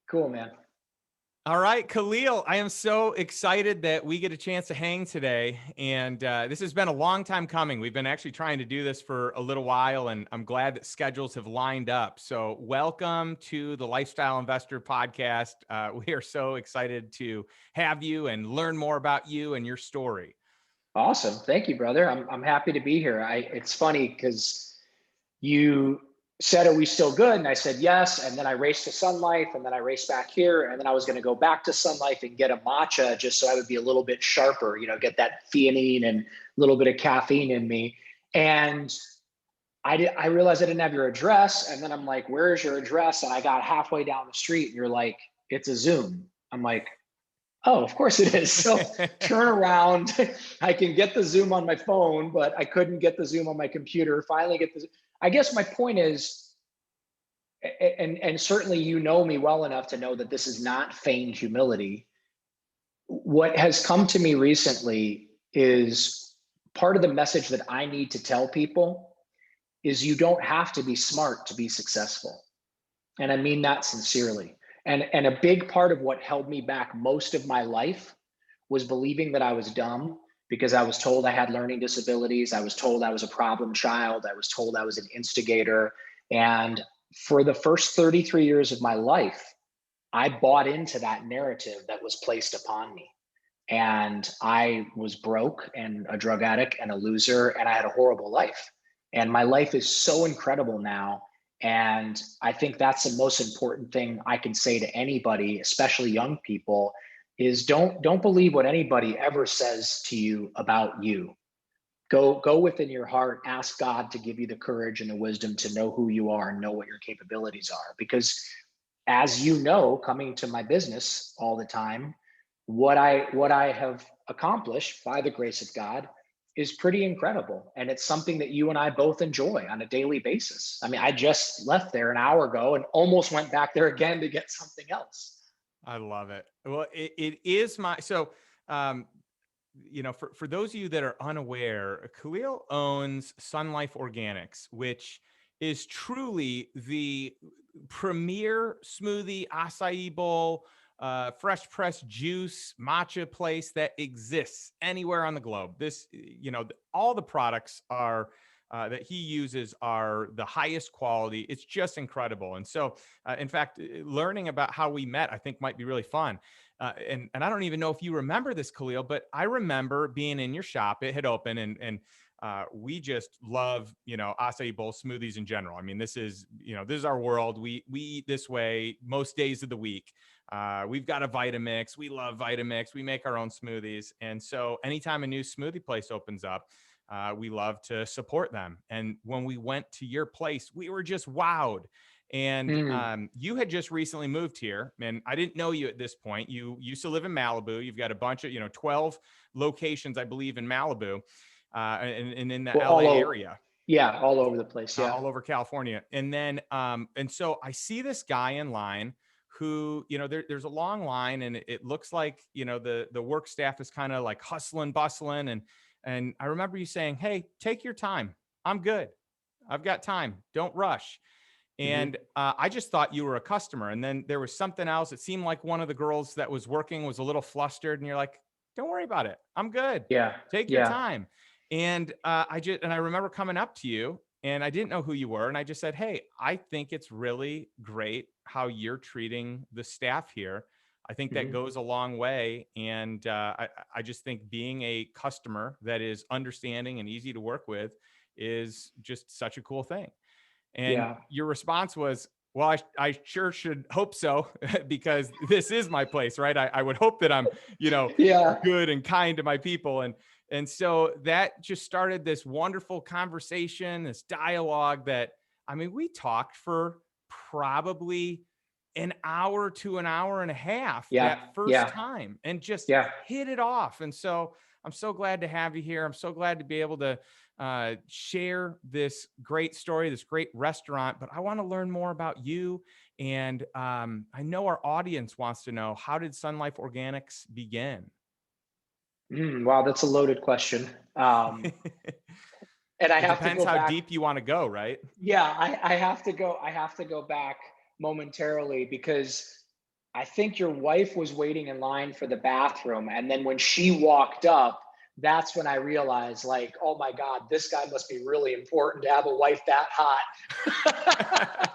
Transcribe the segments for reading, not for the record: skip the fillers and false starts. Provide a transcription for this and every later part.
Cool, man. All right, Khalil, I am so excited that we get a chance to hang today. And this has been a long time coming. We've been actually trying to do this for a little while, and I'm glad that schedules have lined up. So, welcome to the Lifestyle Investor Podcast. We are so excited to have you and learn more about you and your story. Awesome. Thank you, brother. I'm happy to be here. It's funny because you said, "Are we still good?" And I said yes. And then I raced to Sun Life, and then I raced back here, and then I was going to go back to Sun Life and get a matcha just so I would be a little bit sharper, get that theanine and a little bit of caffeine in me. And I realized I didn't have your address, and then I'm like, "Where is your address?" And I got halfway down the street, and you're like, "It's a Zoom." I'm like, "Oh, of course it is." So turn around. I can get the Zoom on my phone, but I couldn't get the Zoom on my computer. Finally get the, I guess my point is, and certainly you know me well enough to know that this is not feigned humility. What has come to me recently is part of the message that I need to tell people is you don't have to be smart to be successful. And I mean that sincerely. And a big part of what held me back most of my life was believing that I was dumb because I was told I had learning disabilities. I was told I was a problem child. I was told I was an instigator. And for the first 33 years of my life, I bought into that narrative that was placed upon me. And I was broke and a drug addict and a loser, and I had a horrible life. And my life is so incredible now. And I think that's the most important thing I can say to anybody, especially young people, is don't believe what anybody ever says to you about you. Go within your heart, ask God to give you the courage and the wisdom to know who you are and know what your capabilities are. Because as you know, coming to my business all the time, what I have accomplished by the grace of God is pretty incredible. And it's something that you and I both enjoy on a daily basis. I mean, I just left there an hour ago and almost went back there again to get something else. I love it. Well, it is my so um, for those of you that are unaware, Khalil owns SunLife Organics, which is truly the premier smoothie, acai bowl, fresh pressed juice, matcha place that exists anywhere on the globe. All the products are. That he uses are the highest quality. It's just incredible. And so, in fact, learning about how we met, I think might be really fun. And I don't even know if you remember this, Khalil, but I remember being in your shop. It had opened, and we just love acai bowl smoothies in general. I mean, this is our world. We eat this way most days of the week. We've got a Vitamix. We love Vitamix. We make our own smoothies, and so anytime a new smoothie place opens up, we love to support them. And when we went to your place, we were just wowed. And Mm. you had just recently moved here, and I didn't know you at this point. You used to live in Malibu. You've got a bunch of 12 locations, I believe, in Malibu, and in the Well, LA area, yeah, all over the place. Yeah. all over California. And then, and so I see this guy in line who, there's a long line, and it looks like, the work staff is kind of like hustling, bustling. And I remember you saying, "Hey, take your time. I'm good. I've got time. Don't rush." And Hmm. I just thought you were a customer. And then there was something else. It seemed like one of the girls that was working was a little flustered. And you're like, "Don't worry about it. I'm good. Yeah. Take your Yeah. time." And I remember coming up to you, and I didn't know who you were. And I just said, "Hey, I think it's really great how you're treating the staff here. I think that Hmm. goes a long way." And I just think being a customer that is understanding and easy to work with is just such a cool thing. And Yeah. your response was, "Well, I sure should hope so," because this is my place, right? I would hope that I'm, Yeah. good and kind to my people. And so that just started this wonderful conversation, this dialogue that, I mean, we talked for probably an hour to an hour and a half that Yeah. first Yeah. time and just Yeah. hit it off. And so I'm so glad to have you here. I'm so glad to be able to share this great story, this great restaurant. But I want to learn more about you. And I know our audience wants to know, how did SunLife Organics begin? Wow, that's a loaded question. And I It have to depends go how back. deep you want to go, right? Yeah, I have to go. I have to go back momentarily because I think your wife was waiting in line for the bathroom. And then when she walked up, that's when I realized, like, oh my God, this guy must be really important to have a wife that hot.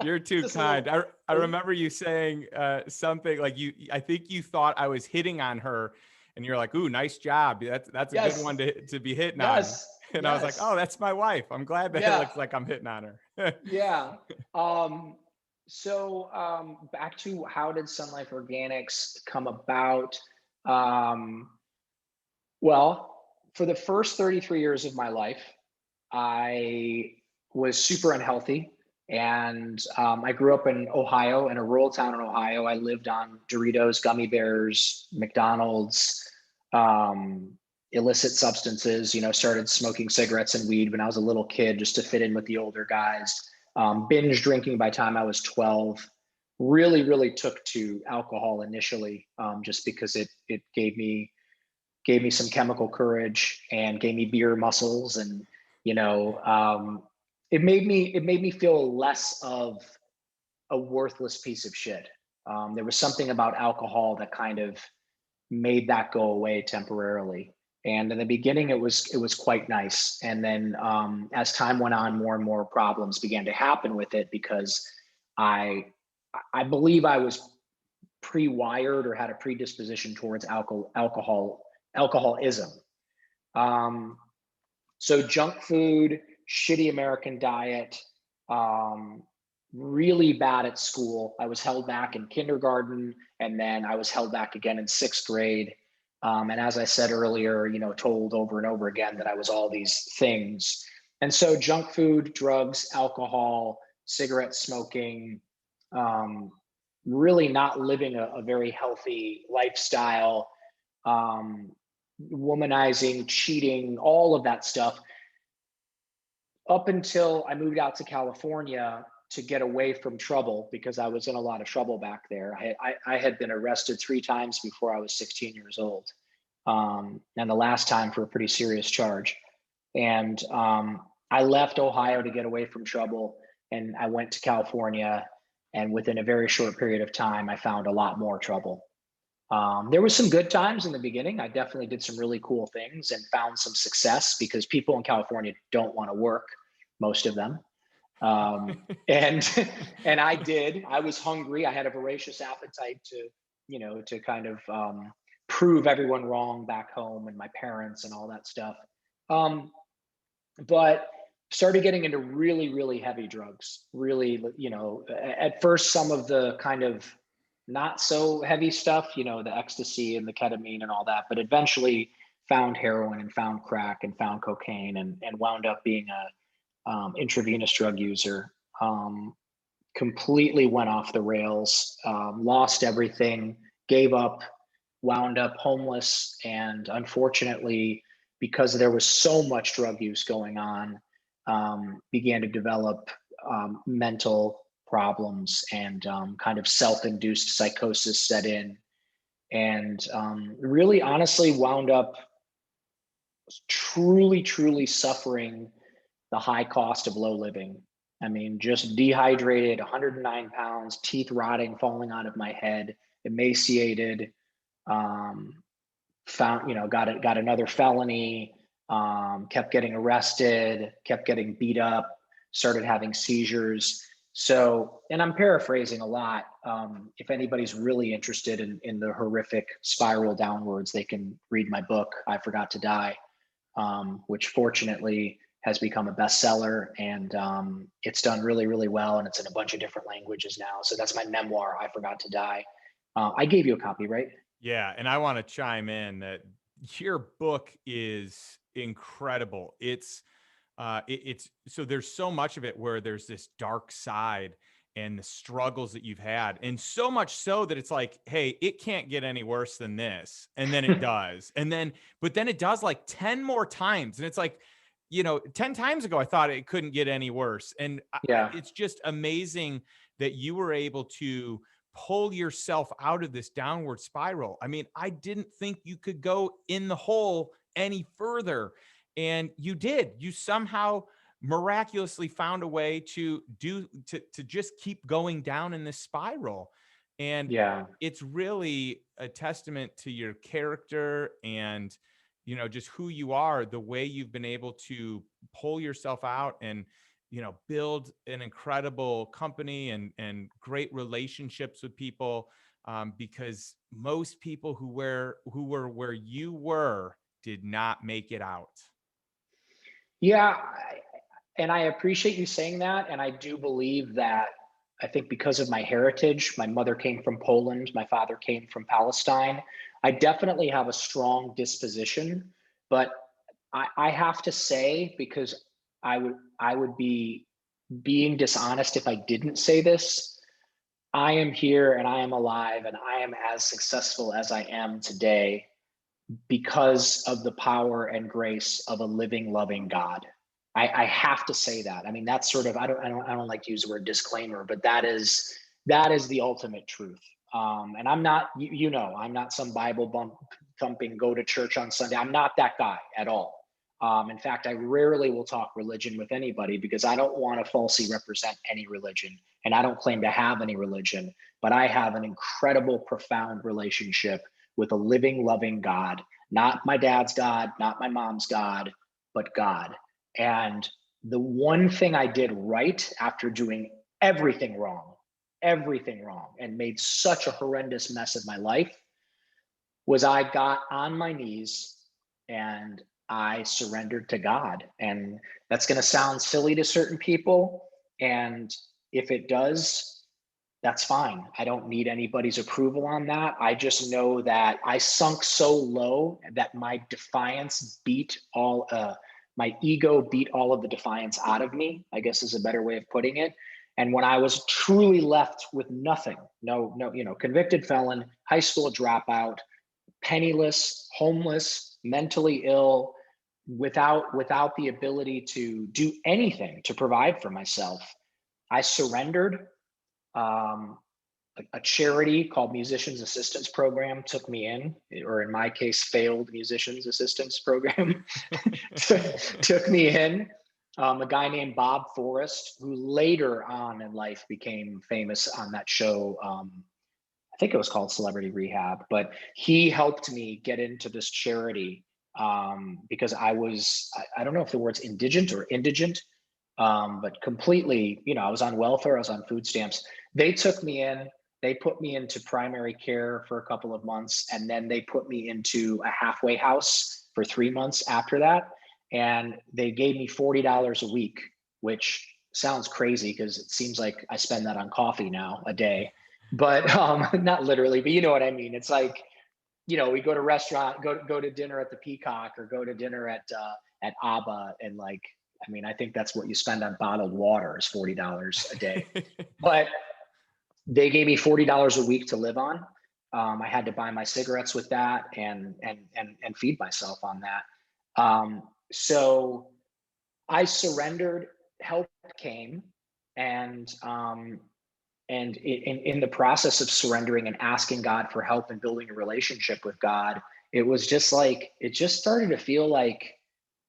You're too Just a kind. little, I remember you saying something like I think you thought I was hitting on her and you're like, ooh, nice job. That's a good one yes, to be hitting on. yes, And I was like, oh, yes. that's my wife. I'm glad that it Yeah, looks like I'm hitting on her. yeah. Back to how did SunLife Organics come about? Um, well, for the first 33 years of my life, I was super unhealthy. And I grew up in Ohio, in a rural town in Ohio. I lived on Doritos, gummy bears, McDonald's, um, illicit substances, started smoking cigarettes and weed when I was a little kid just to fit in with the older guys. Binge drinking by the time I was 12. Really, really took to alcohol initially, just because it gave me some chemical courage and gave me beer muscles, and you know it made me feel less of a worthless piece of shit. There was something about alcohol that kind of made that go away temporarily, and in the beginning it was quite nice. And then as time went on, more and more problems began to happen with it, because i I believe I was pre-wired or had a predisposition towards alcoholism. Um, so junk food, shitty American diet, um, really bad at school. I was held back in kindergarten, and then I was held back again in sixth grade. And as I said earlier, told over and over again that I was all these things. And so junk food, drugs, alcohol, cigarette smoking, um, really not living a very healthy lifestyle, um, womanizing, cheating, all of that stuff, up until I moved out to California to get away from trouble, because I was in a lot of trouble back there. I had been arrested 3 times before I was 16 years old, and the last time for a pretty serious charge. And I left Ohio to get away from trouble, and I went to California. And within a very short period of time, I found a lot more trouble. There was some good times in the beginning. I definitely did some really cool things and found some success, because people in California don't want to work, most of them. And and I did. I was hungry. I had a voracious appetite to kind of prove everyone wrong back home, and my parents and all that stuff. Um, but started getting into really, really heavy drugs. Really, at first, some of the kind of not so heavy stuff, the ecstasy and the ketamine and all that, but eventually found heroin and found crack and found cocaine, and wound up being a intravenous drug user. Completely went off the rails, lost everything, gave up, wound up homeless, and unfortunately, because there was so much drug use going on, began to develop mental problems, and kind of self-induced psychosis set in, and really honestly wound up truly, truly suffering the high cost of low living. I mean, just dehydrated, 109 pounds, teeth rotting, falling out of my head, emaciated, um, got another felony, kept getting arrested, kept getting beat up, started having seizures. So, and I'm paraphrasing a lot. If anybody's really interested in the horrific spiral downwards, they can read my book, I Forgot to Die, which fortunately has become a bestseller, and it's done really, really well, and it's in a bunch of different languages now. So that's my memoir, I Forgot to Die. I gave you a copy, right? Yeah, and I want to chime in that your book is incredible. It's so there's so much of it where there's this dark side and the struggles that you've had, and so much so that it's like, hey, it can't get any worse than this, and then it does, and then but then it does like 10 more times, and it's like, 10 times ago I thought it couldn't get any worse, and Yeah. it's just amazing that you were able to pull yourself out of this downward spiral. I mean, I didn't think you could go in the hole any further. And you did. You somehow miraculously found a way to just keep going down in this spiral. And Yeah. it's really a testament to your character and, just who you are, the way you've been able to pull yourself out and, build an incredible company and great relationships with people. Because most people who were where you were did not make it out. Yeah. And I appreciate you saying that. And I do believe that I think because of my heritage, my mother came from Poland, my father came from Palestine. I definitely have a strong disposition, but I have to say, because I would be being dishonest if I didn't say this. I am here and I am alive and I am as successful as I am today because of the power and grace of a living, loving God. I have to say that. I mean, that's sort of, I don't like to use the word disclaimer, but that is the ultimate truth. And I'm not, I'm not some Bible thumping, go to church on Sunday. I'm not that guy at all. In fact, I rarely will talk religion with anybody because I don't want to falsely represent any religion. And I don't claim to have any religion, but I have an incredible, profound relationship with a living, loving God, not my dad's God, not my mom's God, but God. And the one thing I did right after doing everything wrong, and made such a horrendous mess of my life was I got on my knees and I surrendered to God. And that's going to sound silly to certain people. And if it does, that's fine. I don't need anybody's approval on that. I just know that I sunk so low that my defiance beat my ego beat all of the defiance out of me, I guess is a better way of putting it. And when I was truly left with nothing, no, convicted felon, high school dropout, penniless, homeless, mentally ill, without the ability to do anything to provide for myself, I surrendered. Um, a charity called Musicians Assistance Program took me in, or in my case, failed Musicians Assistance Program took me in. A guy named Bob Forrest, who later on in life became famous on that show. I think it was called Celebrity Rehab, but he helped me get into this charity because I don't know if the word's indigent or indigent, but completely, I was on welfare, I was on food stamps. They took me in, they put me into primary care for a couple of months, and then they put me into a halfway house for 3 months after that. And they gave me $40 a week, which sounds crazy because it seems like I spend that on coffee now a day, but not literally, but you know what I mean. It's like, we go to restaurant, go to dinner at the Peacock, or go to dinner at Abba, and like, I mean, I think that's what you spend on bottled water is $40 a day. But they gave me $40 a week to live on. I had to buy my cigarettes with that and feed myself on that. So I surrendered. Help came, and in the process of surrendering and asking God for help and building a relationship with God, it was just like, it just started to feel like,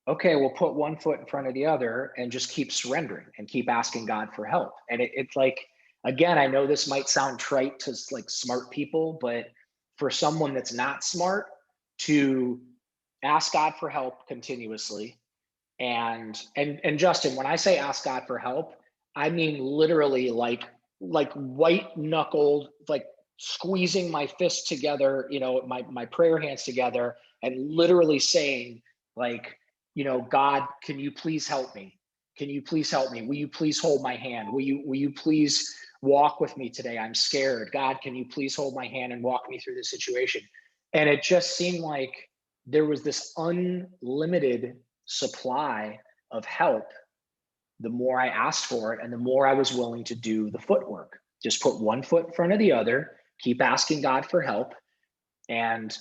okay, we'll put one foot in front of the other and just keep surrendering and keep asking God for help. And it's like, again, I know this might sound trite to like smart people, but for someone that's not smart to ask God for help continuously. And Justin, when I say ask God for help, I mean literally like white knuckled, like squeezing my fists together, my prayer hands together, and literally saying, like, God, can you please help me? Can you please help me? Will you please hold my hand? Will you please walk with me today? I'm scared. God, can you please hold my hand and walk me through this situation? And it just seemed like there was this unlimited supply of help the more I asked for it and the more I was willing to do the footwork. Just put one foot in front of the other, keep asking God for help. And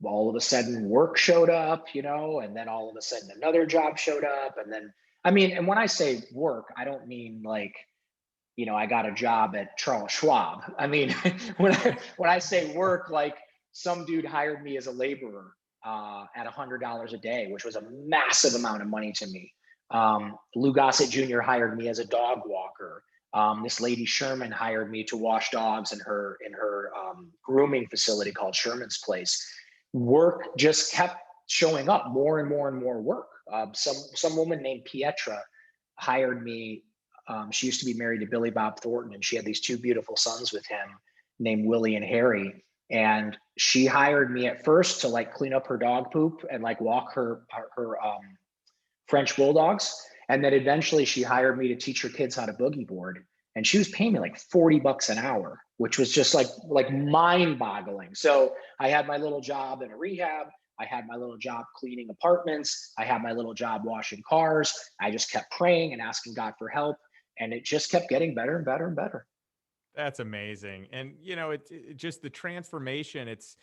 all of a sudden work showed up, and then all of a sudden another job showed up. And then, I mean, and when I say work, I don't mean like, I got a job at Charles Schwab. I mean, when I say work, like some dude hired me as a laborer at $100 a day, which was a massive amount of money to me. Lou Gossett Jr. hired me as a dog walker. This lady Sherman hired me to wash dogs in her grooming facility called Sherman's Place. Work just kept showing up, more and more and more work. Some woman named Pietra hired me. She used to be married to Billy Bob Thornton, and she had these two beautiful sons with him named Willie and Harry. And she hired me at first to like clean up her dog poop and like walk her French bulldogs. And then eventually she hired me to teach her kids how to boogie board. And she was paying me like $40 an hour, which was just like mind boggling. So I had my little job in a rehab. I had my little job cleaning apartments. I had my little job washing cars. I just kept praying and asking God for help. And it just kept getting better and better and better. That's amazing. And it just the transformation, it's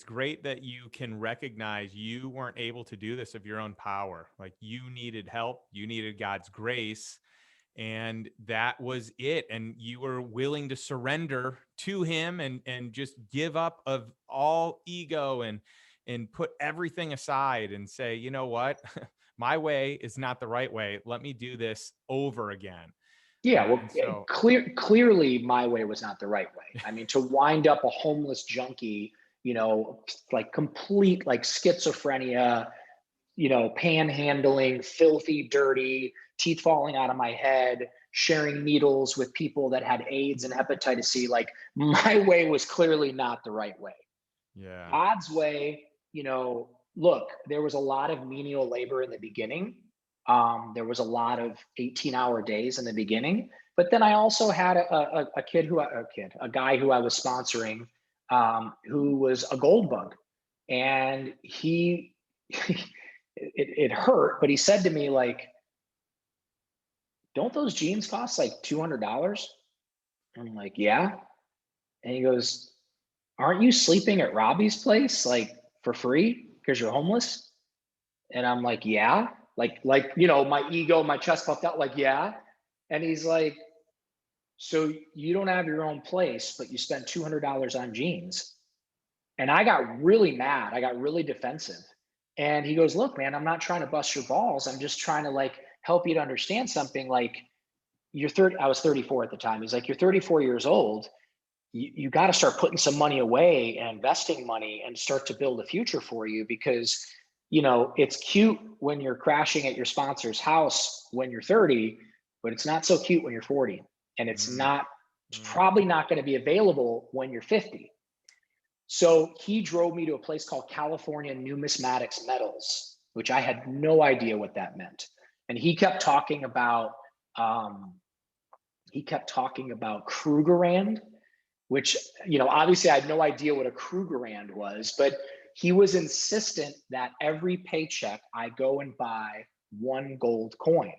great that you can recognize you weren't able to do this of your own power. Like you needed help, you needed God's grace, and that was it. And you were willing to surrender to him and just give up of all ego and put everything aside and say, you know what? My way is not the right way. Let me do this over again. Yeah, well, So clearly my way was not the right way. I mean, to wind up a homeless junkie, like complete like schizophrenia, panhandling, filthy, dirty, teeth falling out of my head, sharing needles with people that had AIDS and hepatitis C. Like my way was clearly not the right way. yeah. God's way, look, there was a lot of menial labor in the beginning. There was a lot of 18-hour days in the beginning, but then I also had a guy who I was sponsoring, who was a gold bug, and it hurt, but he said to me like, "Don't those jeans cost like $200?" I'm like, "Yeah," and he goes, "Aren't you sleeping at Robbie's place like for free because you're homeless?" And I'm like, "Yeah." My ego, my chest puffed out, like, "Yeah." And he's like, "So you don't have your own place, but you spend $200 on jeans." And I got really mad. I got really defensive. And he goes, "Look, man, I'm not trying to bust your balls. I'm just trying to like help you to understand something. Like you're 30, I was 34 at the time. He's like, "You're 34 years old. You got to start putting some money away and investing money and start to build a future for you because it's cute when you're crashing at your sponsor's house when you're 30, but it's not so cute when you're 40. And it's probably not going to be available when you're 50. So he drove me to a place called California Numismatics Metals, which I had no idea what that meant. And he kept talking about Krugerrand, which, obviously I had no idea what a Krugerrand was, but he was insistent that every paycheck I go and buy one gold coin.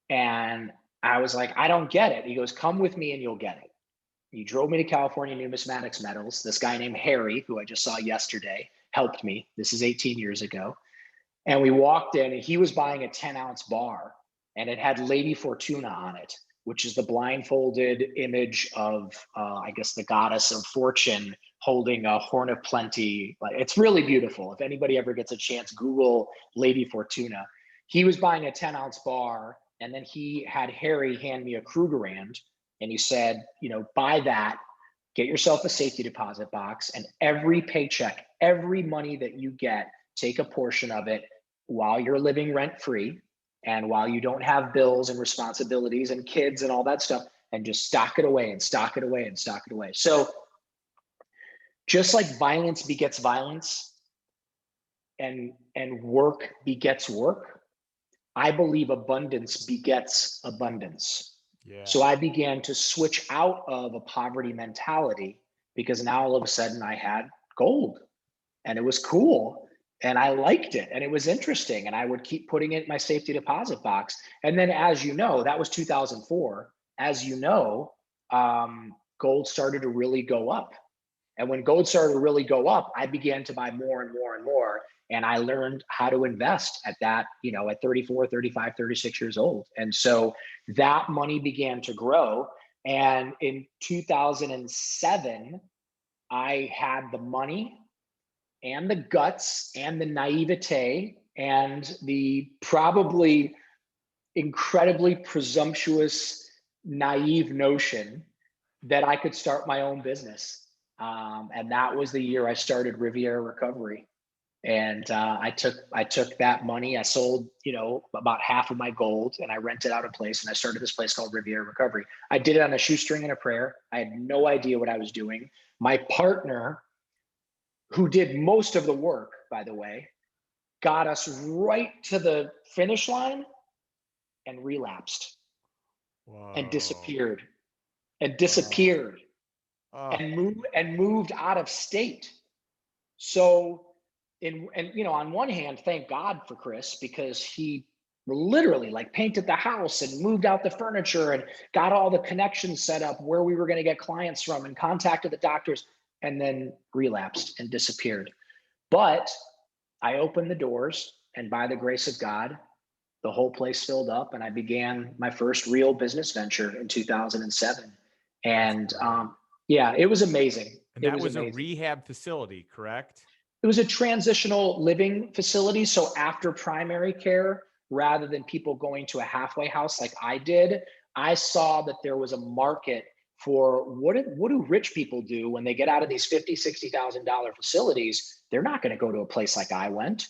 And I was like, "I don't get it." He goes, "Come with me and you'll get it." He drove me to California Numismatics Metals. This guy named Harry, who I just saw yesterday, helped me. This is 18 years ago. And we walked in and he was buying a 10-ounce bar and it had Lady Fortuna on it, which is the blindfolded image of, I guess, the goddess of fortune holding a horn of plenty. But it's really beautiful. If anybody ever gets a chance, Google Lady Fortuna. He was buying a 10-ounce bar, and then he had Harry hand me a Krugerrand, and he said, "Buy that, get yourself a safety deposit box, and every paycheck, every money that you get, take a portion of it while you're living rent-free and while you don't have bills and responsibilities and kids and all that stuff, and just stock it away and stock it away and stock it away." So just like violence begets violence and work begets work, I believe abundance begets abundance. Yeah. So I began to switch out of a poverty mentality because now all of a sudden I had gold and it was cool and I liked it and it was interesting and I would keep putting it in my safety deposit box. And then, as you know, that was 2004. As you know, gold started to really go up. And when gold started to really go up, I began to buy more and more and more. And I learned how to invest at that, at 34, 35, 36 years old. And so that money began to grow. And in 2007, I had the money and the guts and the naivete and the probably incredibly presumptuous naive notion that I could start my own business. And that was the year I started Riviera Recovery. And I took that money. I sold, about half of my gold, and I rented out a place, and I started this place called Riviera Recovery. I did it on a shoestring and a prayer. I had no idea what I was doing. My partner, who did most of the work, by the way, got us right to the finish line and relapsed. Whoa. And disappeared and Oh. disappeared Oh. and moved out of state. So, on one hand, thank God for Chris, because he literally like painted the house and moved out the furniture and got all the connections set up where we were going to get clients from and contacted the doctors, and then relapsed and disappeared. But I opened the doors, and by the grace of God, the whole place filled up, and I began my first real business venture in 2007. And yeah, it was amazing. And It that was was a amazing. rehab facility, correct? It was a transitional living facility. So after primary care, rather than people going to a halfway house like I did, I saw that there was a market for what do rich people do when they get out of these $50,000, $60,000 facilities? They're not going to go to a place like I went.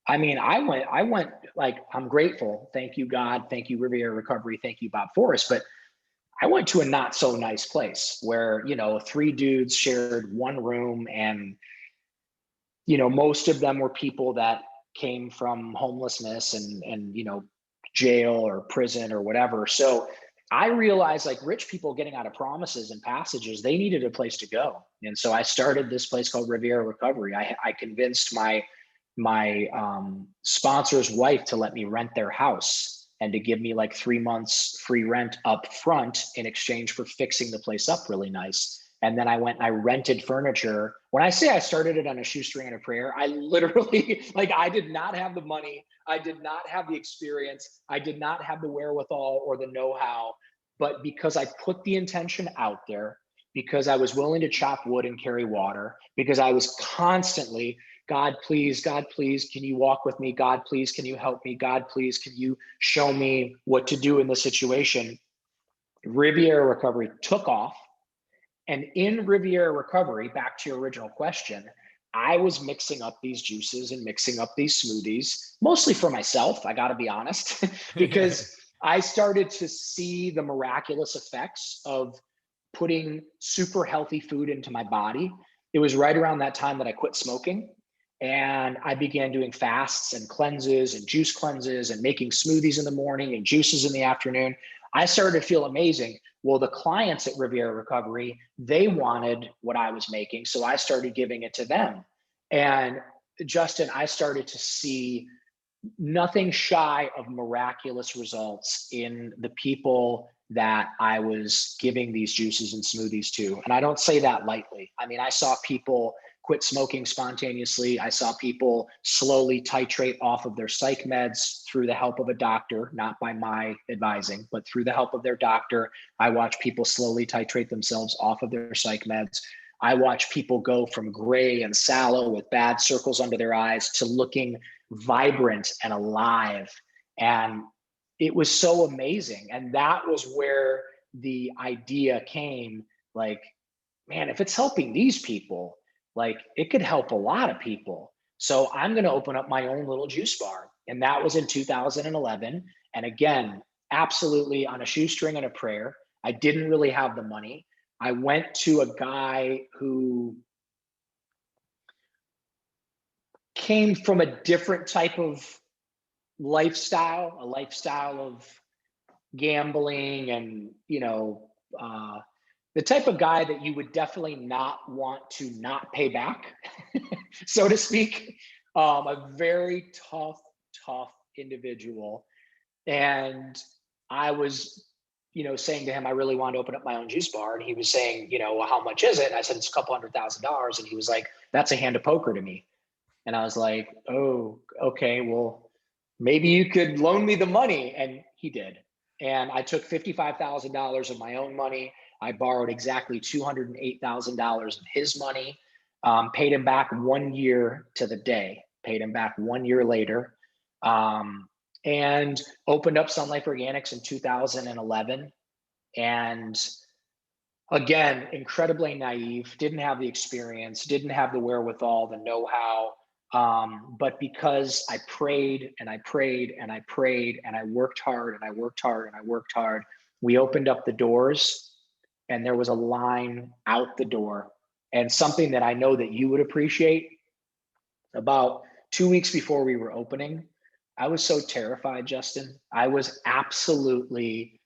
I mean, I went like, I'm grateful. Thank you, God. Thank you, Riviera Recovery. Thank you, Bob Forrest. But I went to a not so nice place where, three dudes shared one room, and, most of them were people that came from homelessness and, jail or prison or whatever. So I realized, like, rich people getting out of promises and passages, they needed a place to go. And so I started this place called Riviera Recovery. I convinced my sponsor's wife to let me rent their house and to give me like 3 months free rent up front in exchange for fixing the place up really nice. And then I went and I rented furniture. When I say I started it on a shoestring and a prayer, I literally, like, I did not have the money. I did not have the experience. I did not have the wherewithal or the know-how. But because I put the intention out there, because I was willing to chop wood and carry water, because I was constantly, God, please, can you walk with me? God, please, can you help me? God, please, can you show me what to do in this situation? Riviera Recovery took off. And in Riviera Recovery, back to your original question, I was mixing up these juices and mixing up these smoothies, mostly for myself, I got to be honest, because I started to see the miraculous effects of putting super healthy food into my body. It was right around that time that I quit smoking. And I began doing fasts and cleanses and juice cleanses and making smoothies in the morning and juices in the afternoon. I started to feel amazing. Well, the clients at Riviera Recovery, they wanted what I was making. So I started giving it to them. And Justin, I started to see nothing shy of miraculous results in the people that I was giving these juices and smoothies to. And I don't say that lightly. I mean, I saw people quit smoking spontaneously. I saw people slowly titrate off of their psych meds through the help of a doctor, not by my advising, but through the help of their doctor. I watched people slowly titrate themselves off of their psych meds. I watched people go from gray and sallow with bad circles under their eyes to looking vibrant and alive. And it was so amazing. And that was where the idea came, like, man, if it's helping these people, like, it could help a lot of people. So I'm going to open up my own little juice bar. And that was in 2011. And again, absolutely on a shoestring and a prayer. I didn't really have the money. I went to a guy who came from a different type of lifestyle, a lifestyle of gambling and, the type of guy that you would definitely not want to not pay back, so to speak. A very tough individual. And I was, saying to him, I really want to open up my own juice bar. And he was saying, well, how much is it? And I said, it's a couple $100,000. And he was like, that's a hand of poker to me. And I was like, oh, okay, well, maybe you could loan me the money. And he did. And I took $55,000 of my own money. I borrowed exactly $208,000 of his money, paid him back 1 year to the day, paid him back 1 year later, and opened up SunLife Organics in 2011. And again, incredibly naive, didn't have the experience, didn't have the wherewithal, the know-how. But because I prayed and I prayed and I prayed and I worked hard and I worked hard and I worked hard, we opened up the doors and there was a line out the door. And something that I know that you would appreciate, about 2 weeks before we were opening, I was so terrified, Justin. I was absolutely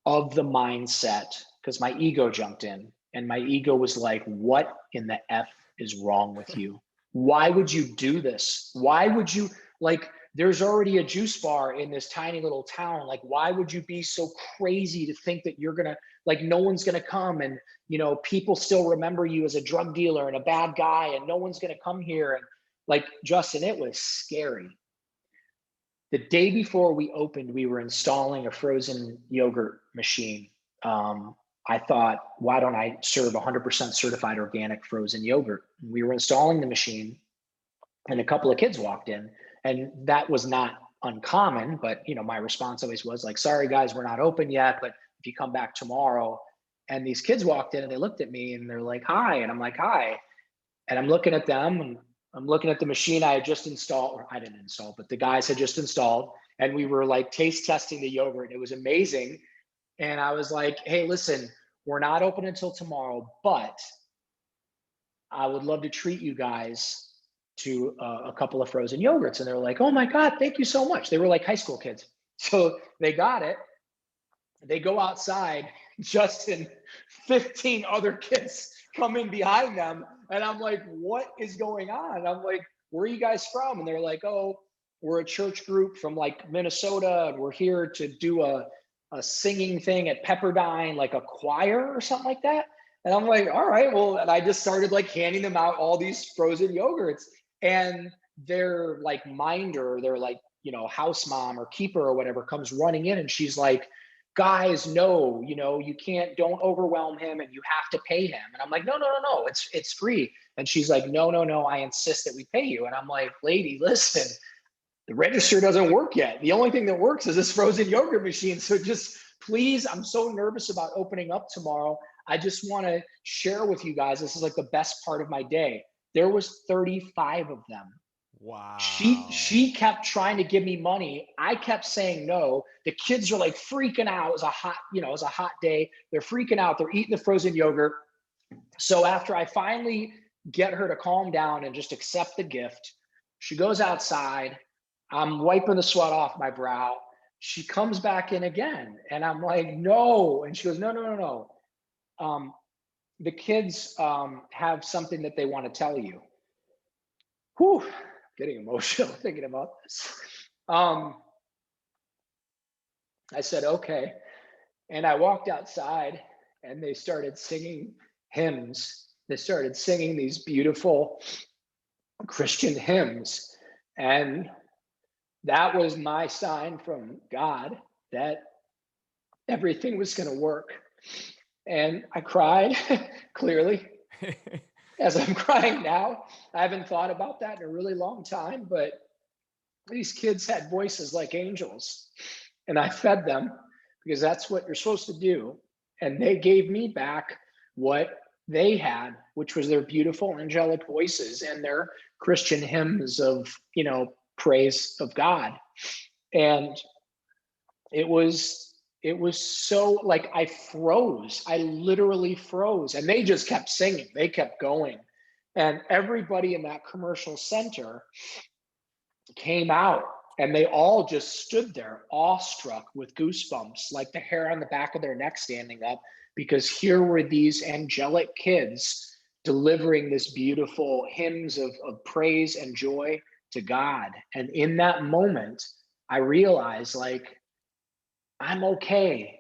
of the mindset, because my ego jumped in and my ego was like, what in the F is wrong with you? Why would you do this? Why would you, like, there's already a juice bar in this tiny little town. Like, why would you be so crazy to think that you're gonna, like, no one's gonna come, and, you know, people still remember you as a drug dealer and a bad guy, and no one's gonna come here. And like, Justin, it was scary. The day before we opened, we were installing a frozen yogurt machine. I thought, why don't I serve 100% certified organic frozen yogurt? We were installing the machine, and a couple of kids walked in, and that was not uncommon. But, you know, my response always was like, sorry guys, we're not open yet, but if you come back tomorrow. And these kids walked in and they looked at me and they're like, hi. And I'm like, hi. And I'm looking at them, and I'm looking at the machine I had just installed, or I didn't install, but the guys had just installed. And we were like taste testing the yogurt. It was amazing. And I was like, hey, listen, we're not open until tomorrow, but I would love to treat you guys to a couple of frozen yogurts. And they were like, oh my God, thank you so much. They were like high school kids. So they got it. They go outside, Justin, 15 other kids come in behind them. And I'm like, what is going on? And I'm like, where are you guys from? And they're like, oh, we're a church group from like Minnesota, and we're here to do a singing thing at Pepperdine, like a choir or something like that. And I'm like, all right, well, and I just started like handing them out all these frozen yogurts. And their like minder, their like, you know, house mom or keeper or whatever comes running in, and she's like, guys, no, you know, you can't, don't overwhelm him, and you have to pay him. And I'm like, no, it's free. And she's like, no, I insist that we pay you. And I'm like, lady, listen, the register doesn't work yet. The only thing that works is this frozen yogurt machine. So just please, I'm so nervous about opening up tomorrow. I just want to share with you guys, this is like the best part of my day. There was 35 of them. Wow. She kept trying to give me money. I kept saying no. The kids are like freaking out. It was a hot, you know, it was a hot day. They're freaking out. They're eating the frozen yogurt. So after I finally get her to calm down and just accept the gift, she goes outside. I'm wiping the sweat off my brow. She comes back in again, and I'm like, no. And she goes, no. The kids have something that they want to tell you. Whew, getting emotional thinking about this. I said, okay. And I walked outside, and they started singing hymns. They started singing these beautiful Christian hymns. And that was my sign from God that everything was going to work. And I cried clearly. As I'm crying now, I haven't thought about that in a really long time, but these kids had voices like angels, and I fed them because that's what you're supposed to do. And they gave me back what they had, which was their beautiful angelic voices and their Christian hymns of, you know, praise of God. And it was so, like, I froze. I literally froze, and they just kept singing. They kept going. And everybody in that commercial center came out, and they all just stood there awestruck with goosebumps, like the hair on the back of their neck standing up, because here were these angelic kids delivering this beautiful hymns of praise and joy to God. And in that moment, I realized, like, I'm okay.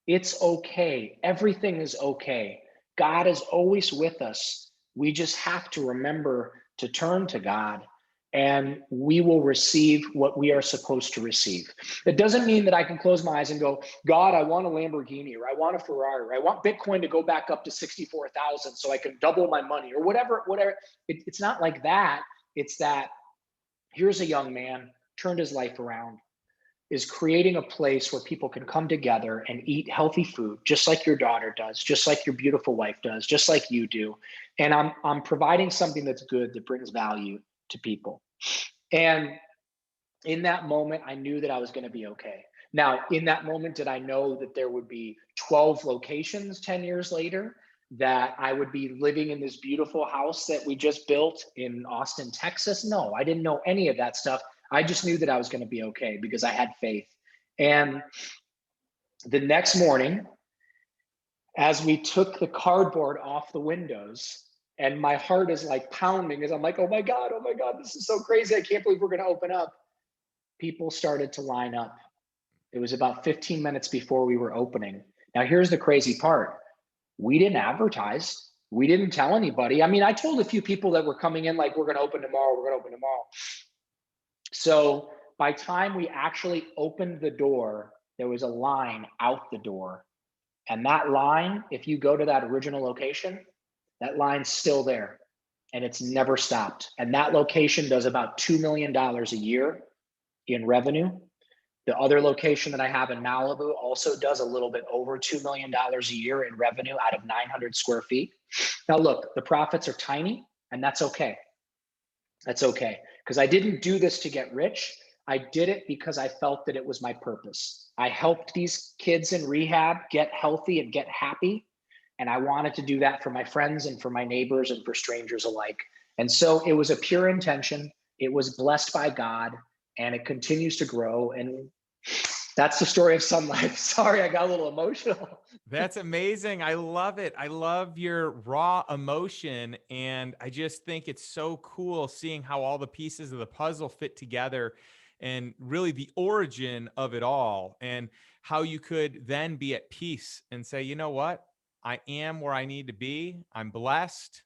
It's okay. Everything is okay. God is always with us. We just have to remember to turn to God, and we will receive what we are supposed to receive. It doesn't mean that I can close my eyes and go, God, I want a Lamborghini, or I want a Ferrari, or I want Bitcoin to go back up to 64,000 so I can double my money, or whatever. It's not like that. It's that here's a young man, turned his life around, is creating a place where people can come together and eat healthy food, just like your daughter does, just like your beautiful wife does, just like you do. And I'm providing something that's good, that brings value to people. And in that moment, I knew that I was going to be okay. Now, in that moment, did I know that there would be 12 locations 10 years later, that I would be living in this beautiful house that we just built in Austin, Texas? No, I didn't know any of that stuff. I just knew that I was going to be okay because I had faith. And the next morning, as we took the cardboard off the windows, and my heart is like pounding as I'm like, oh my God, this is so crazy. I can't believe we're going to open up. People started to line up. It was about 15 minutes before we were opening. Now, here's the crazy part. We didn't advertise. We didn't tell anybody. I mean, I told a few people that were coming in, like, we're going to open tomorrow. We're going to open tomorrow. So by time we actually opened the door, there was a line out the door. And that line, if you go to that original location, that line's still there and it's never stopped. And that location does about $2 million a year in revenue. The other location that I have in Malibu also does a little bit over $2 million a year in revenue out of 900 square feet. Now, look, the profits are tiny, and that's okay. That's okay. Because I didn't do this to get rich. I did it because I felt that it was my purpose. I helped these kids in rehab get healthy and get happy. And I wanted to do that for my friends and for my neighbors and for strangers alike. And so it was a pure intention. It was blessed by God, and it continues to grow. And that's the story of SunLife. Sorry, I got a little emotional. That's amazing. I love it. I love your raw emotion. And I just think it's so cool seeing how all the pieces of the puzzle fit together, and really the origin of it all, and how you could then be at peace and say, you know what? I am where I need to be. I'm blessed.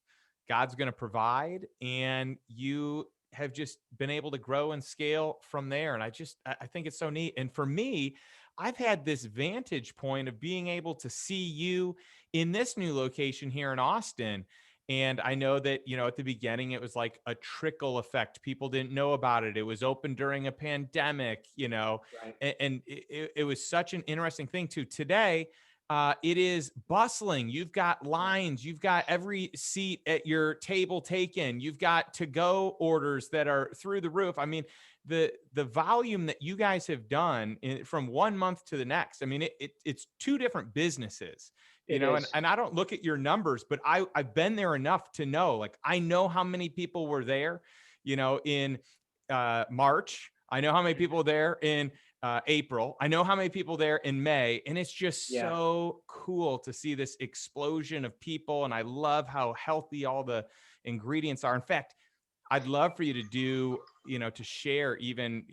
God's going to provide. And you have just been able to grow and scale from there. And I think it's so neat. And for me, I've had this vantage point of being able to see you in this new location here in Austin. And I know that, at the beginning, it was like a trickle effect. People didn't know about it. It was open during a pandemic, Right. and it was such an interesting thing too. Today, it is bustling. You've got lines. You've got every seat at your table taken. You've got to-go orders that are through the roof. I mean, the volume that you guys have done from 1 month to the next. I mean, it's two different businesses, It is. and I don't look at your numbers, but I've been there enough to know, like, I know how many people were there, in March. I know how many people were there in April. I know how many people there in May. And it's just Yeah. so cool to see this explosion of people. And I love how healthy all the ingredients are. In fact, I'd love for you to do, to share even,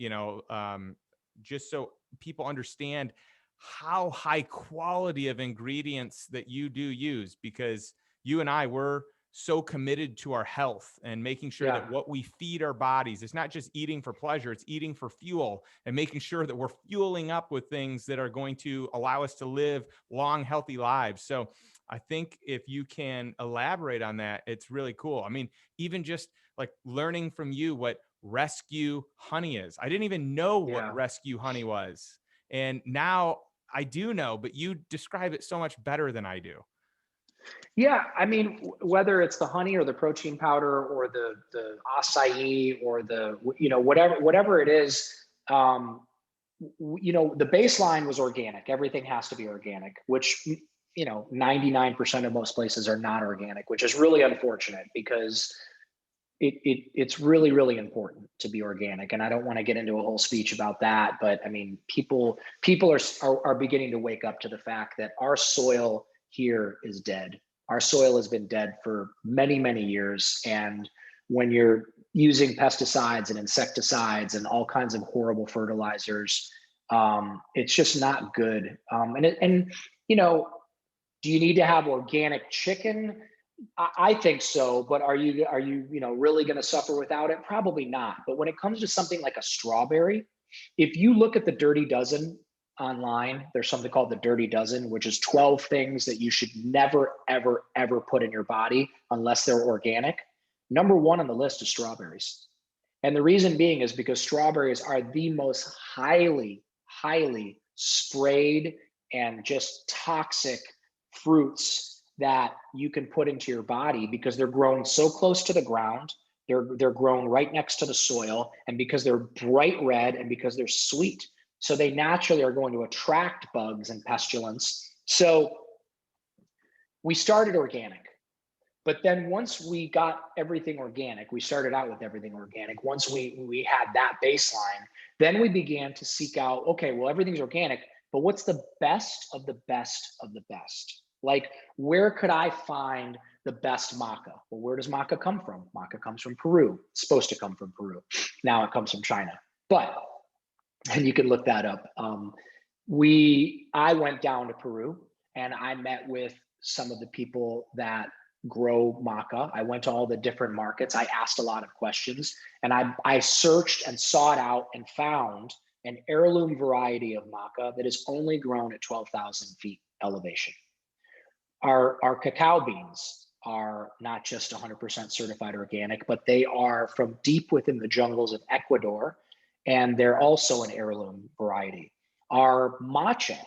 just so people understand how high quality of ingredients that you do use, because you and I were so committed to our health and making sure Yeah. that what we feed our bodies, it's not just eating for pleasure, it's eating for fuel, and making sure that we're fueling up with things that are going to allow us to live long, healthy lives. So I think if you can elaborate on that, it's really cool. I mean, even just like learning from you what rescue honey is. I didn't even know what Yeah. rescue honey was. And now I do know, but you describe it so much better than I do. Yeah, I mean, whether it's the honey or the protein powder or the acai or the whatever it is, the baseline was organic. Everything has to be organic, which 99% of most places are not organic, which is really unfortunate because it's really, really important to be organic. And I don't want to get into a whole speech about that, but I mean, people are beginning to wake up to the fact that our soil here is dead. Our soil has been dead for many, many years. And when you're using pesticides and insecticides and all kinds of horrible fertilizers, it's just not good. Do you need to have organic chicken? I think so, but are you really going to suffer without it? Probably not. But when it comes to something like a strawberry, if you look at the Dirty Dozen online, there's something called the Dirty Dozen, which is 12 things that you should never, ever, ever put in your body unless they're organic. Number one on the list is strawberries. And the reason being is because strawberries are the most highly sprayed and just toxic fruits that you can put into your body because they're grown so close to the ground. They're grown right next to the soil, and because they're bright red and because they're sweet. So they naturally are going to attract bugs and pestilence. So we started organic. But then once we got everything organic, we started out with everything organic. Once we had that baseline, then we began to seek out, okay, well, everything's organic, but what's the best of the best of the best? Like, where could I find the best maca? Well, where does maca come from? Maca comes from Peru. It's supposed to come from Peru. Now it comes from China. But, and you can look that up. I went down to Peru and I met with some of the people that grow maca. I went to all the different markets. I asked a lot of questions, and I searched and sought out and found an heirloom variety of maca that is only grown at 12,000 feet elevation. Our cacao beans are not just 100% certified organic, but they are from deep within the jungles of Ecuador, and they're also an heirloom variety. Our matcha,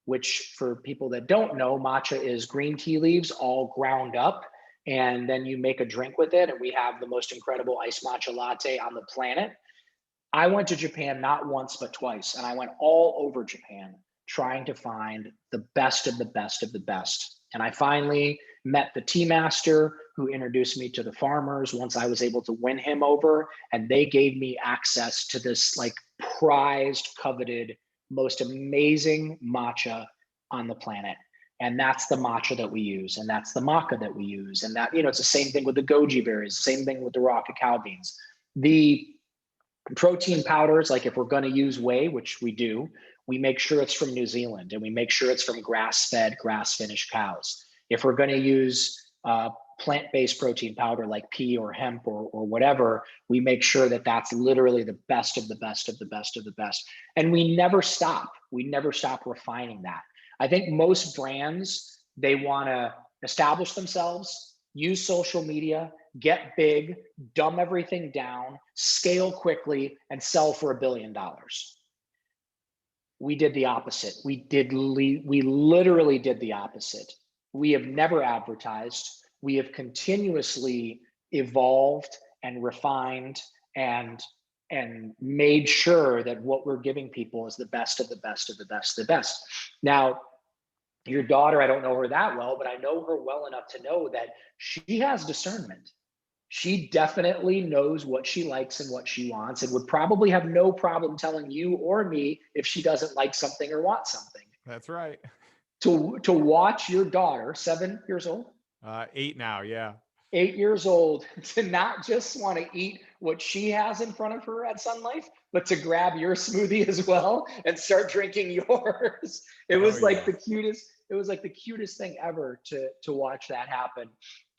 which for people that don't know, matcha is green tea leaves all ground up, and then you make a drink with it. And we have the most incredible iced matcha latte on the planet. I went to Japan not once, but twice. And I went all over Japan trying to find the best of the best of the best. And I finally met the tea master who introduced me to the farmers once I was able to win him over. And they gave me access to this like prized, coveted, most amazing matcha on the planet. And that's the matcha that we use. And that's the maca that we use. And that, it's the same thing with the goji berries, same thing with the raw cacao beans. The protein powders, like if we're going to use whey, which we do, we make sure it's from New Zealand and we make sure it's from grass-fed, grass-finished cows. If we're going to use plant-based protein powder like pea or hemp or whatever, we make sure that that's literally the best of the best of the best of the best. And we never stop. We never stop refining that. I think most brands, they want to establish themselves, use social media, get big, dumb everything down, scale quickly, and sell for $1 billion. We did the opposite. We literally did the opposite. We have never advertised. We have continuously evolved and refined and made sure that what we're giving people is the best of the best of the best of the best. Now, your daughter, I don't know her that well, but I know her well enough to know that she has discernment. She definitely knows what she likes and what she wants, and would probably have no problem telling you or me if she doesn't like something or want something. That's right. To watch your daughter, 7 years old? 8 now, yeah. 8 years old, to not just want to eat what she has in front of her at SunLife, but to grab your smoothie as well and start drinking yours. It was the cutest. It was like the cutest thing ever to watch that happen.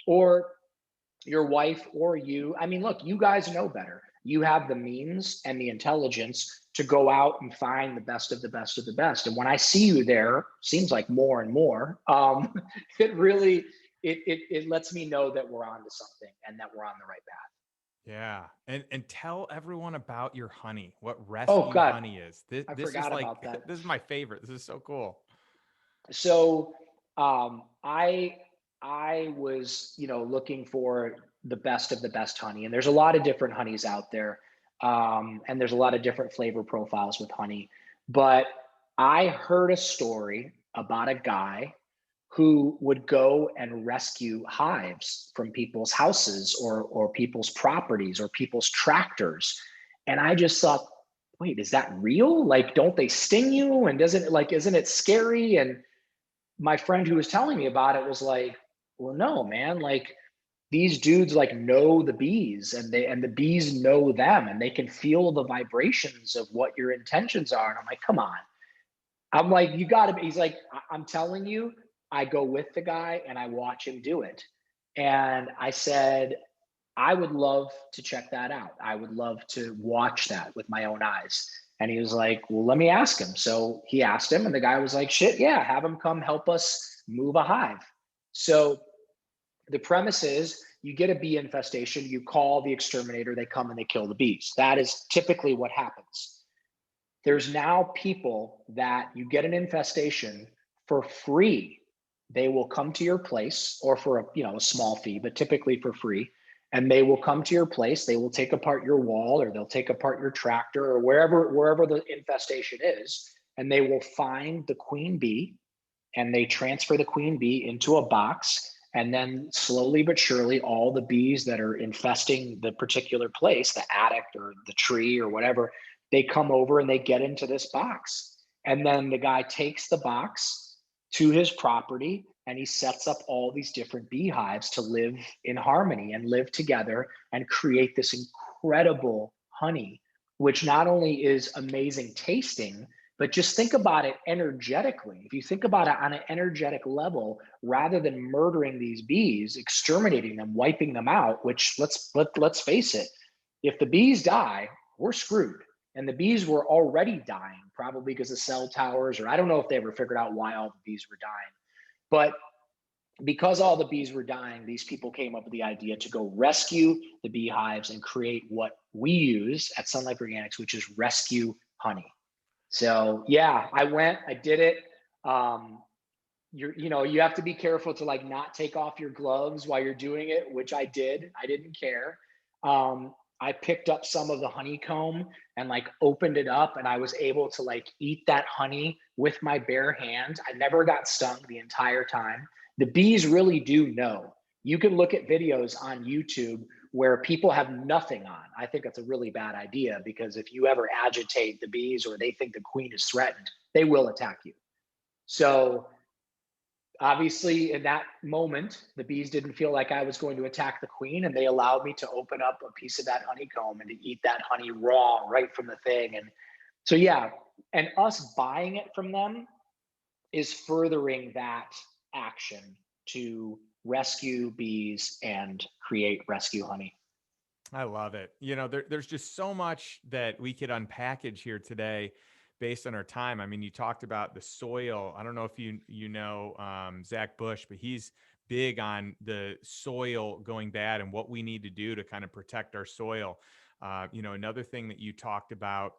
Or your wife or you. I mean, look, you guys know better. You have the means and the intelligence to go out and find the best of the best of the best. And when I see you there, seems like more and more, it really, it lets me know that we're on to something and that we're on the right path. Yeah. And tell everyone about your honey, what rescue honey is. This is like, about that. This is my favorite. This is so cool. So I was, looking for the best of the best honey, and there's a lot of different honeys out there. And there's a lot of different flavor profiles with honey, but I heard a story about a guy who would go and rescue hives from people's houses or people's properties or people's tractors. And I just thought, wait, is that real? Like, don't they sting you? And isn't it scary? And my friend who was telling me about it was like, well, no, man, like these dudes like know the bees and the bees know them and they can feel the vibrations of what your intentions are. And I'm like, come on. I'm like, you gotta be. He's like, I'm telling you, I go with the guy and I watch him do it. And I said, I would love to check that out. I would love to watch that with my own eyes. And he was like, well, let me ask him. So he asked him and the guy was like, shit, yeah, have him come help us move a hive. So the premise is you get a bee infestation, you call the exterminator, they come and they kill the bees. That is typically what happens. There's now people that you get an infestation for free. They will come to your place, or for a, a small fee, but typically for free. And they will come to your place. They will take apart your wall, or they'll take apart your tractor, or wherever the infestation is, and they will find the queen bee, and they transfer the queen bee into a box. And then slowly but surely, all the bees that are infesting the particular place, the addict or the tree or whatever, they come over and they get into this box. And then the guy takes the box to his property, and he sets up all these different beehives to live in harmony and live together and create this incredible honey, which not only is amazing tasting, but just think about it energetically. If you think about it on an energetic level, rather than murdering these bees, exterminating them, wiping them out, which let's face it, if the bees die, we're screwed. And the bees were already dying, probably because of cell towers, or I don't know if they ever figured out why all the bees were dying. But because all the bees were dying, these people came up with the idea to go rescue the beehives and create what we use at SunLife Organics, which is rescue honey. So yeah, I did it. You have to be careful to like not take off your gloves while you're doing it, which I did. I didn't care. I picked up some of the honeycomb and like opened it up, and I was able to like eat that honey with my bare hands. I never got stung the entire time. The bees really do know. You can look at videos on YouTube where people have nothing on. I think that's a really bad idea, because if you ever agitate the bees or they think the queen is threatened, they will attack you. So obviously in that moment, the bees didn't feel like I was going to attack the queen, and they allowed me to open up a piece of that honeycomb and to eat that honey raw right from the thing. And so, yeah, and us buying it from them is furthering that action to rescue bees and create rescue honey. I love it. There's just so much that we could unpackage here today based on our time. I mean, you talked about the soil. I don't know if you know Zach Bush, but he's big on the soil going bad and what we need to do to kind of protect our soil. Another thing that you talked about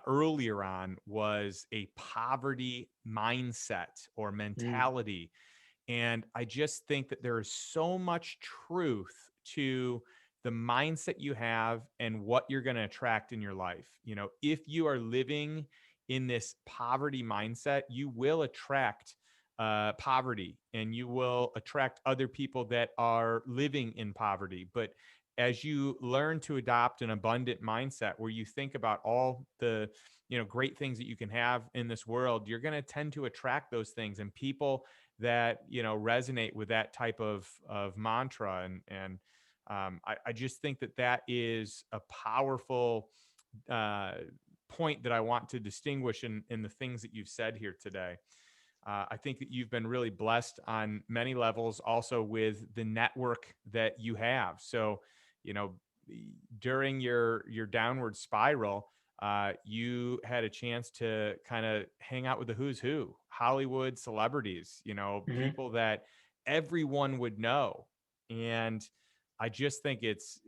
earlier on was a poverty mindset or mentality. And I just think that there is so much truth to the mindset you have and what you're going to attract in your life. If you are living in this poverty mindset, you will attract poverty, and you will attract other people that are living in poverty. But as you learn to adopt an abundant mindset where you think about all the great things that you can have in this world, you're going to tend to attract those things and people that resonate with that type of mantra. And I just think that is a powerful point that I want to distinguish in the things that you've said here today. I think that you've been really blessed on many levels, also with the network that you have. So, during your downward spiral, you had a chance to kind of hang out with the who's who, Hollywood celebrities, people that everyone would know. And I just think it's